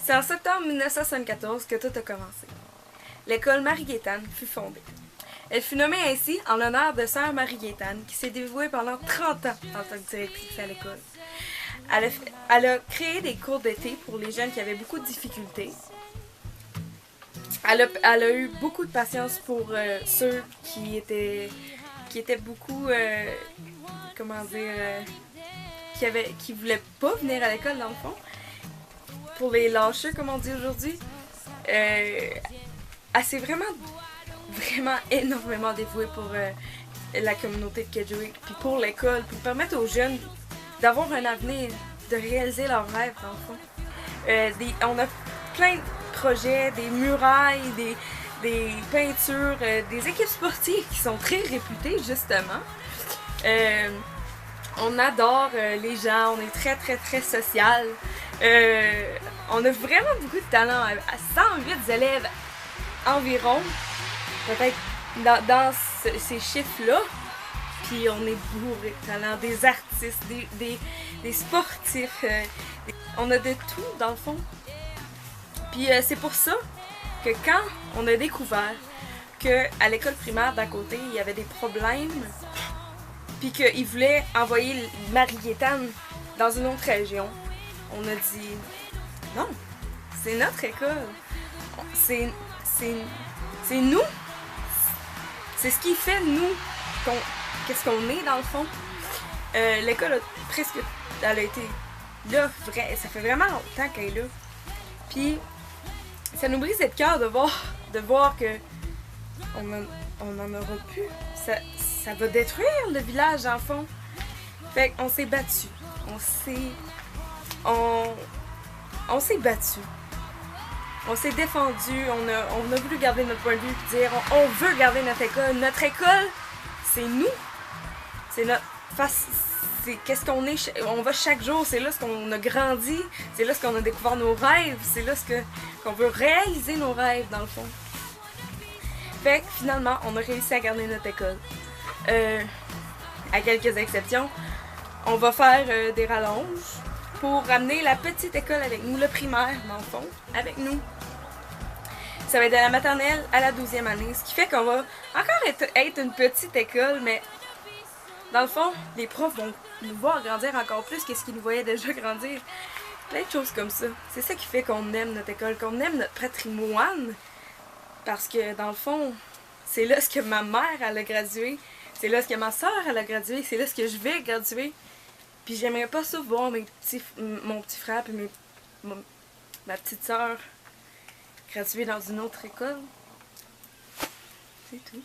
C'est en septembre 1974 que tout a commencé. L'école Marie-Gaétane fut fondée. Elle fut nommée ainsi en l'honneur de sœur Marie-Gaétane, qui s'est dévouée pendant 30 ans en tant que directrice à l'école. Elle a créé des cours d'été pour les jeunes qui avaient beaucoup de difficultés. Elle a eu beaucoup de patience pour ceux qui étaient beaucoup, comment dire, qui voulaient pas venir à l'école dans le fond. Pour les lâcheux, comme on dit aujourd'hui, elle s'est vraiment énormément dévouée pour la communauté de Kedgewick, puis pour l'école, pour permettre aux jeunes d'avoir un avenir, de réaliser leurs rêves, dans le fond. On a plein de projets, des murailles, des peintures, des équipes sportives qui sont très réputées, justement. On adore les gens, on est très, très, très social. On a vraiment beaucoup de talent. À 108 élèves environ, peut-être dans ces chiffres-là. Puis on est bourré de talent, des artistes, des sportifs. On a de tout, dans le fond. Puis c'est pour ça que quand on a découvert qu'à l'école primaire d'à côté, il y avait des problèmes, puis qu'ils voulaient envoyer Marie-Gaétane dans une autre région, on a dit non, c'est notre école. C'est nous. C'est ce qui fait nous, qu'est-ce qu'on est dans le fond. L'école elle a été là, ça fait vraiment longtemps qu'elle est là. Puis ça nous brise le cœur de voir que on en aura plus. Ça va détruire le village dans le fond. Fait qu'on s'est battu. On s'est battu. On s'est défendu. On a voulu garder notre point de vue et dire on veut garder notre école. Notre école, c'est nous. C'est notre face. C'est qu'est-ce qu'on est. On va chaque jour. C'est là ce qu'on a grandi. C'est là ce qu'on a découvert nos rêves. C'est là qu'on veut réaliser nos rêves dans le fond. Fait que finalement, on a réussi à garder notre école. À quelques exceptions, on va faire des rallonges pour ramener la petite école avec nous, le primaire dans le fond, avec nous. Ça va être de la maternelle à la 12e année, ce qui fait qu'on va encore être une petite école, mais dans le fond, les profs vont nous voir grandir encore plus que ce qu'ils nous voyaient déjà grandir. Plein de choses comme ça. C'est ça qui fait qu'on aime notre école, qu'on aime notre patrimoine. Parce que dans le fond, c'est là ce que ma mère elle a gradué, c'est là ce que ma soeur elle a gradué, c'est là ce que je vais graduer. Puis j'aimerais pas ça voir mon petit frère et ma petite soeur graduer dans une autre école. C'est tout.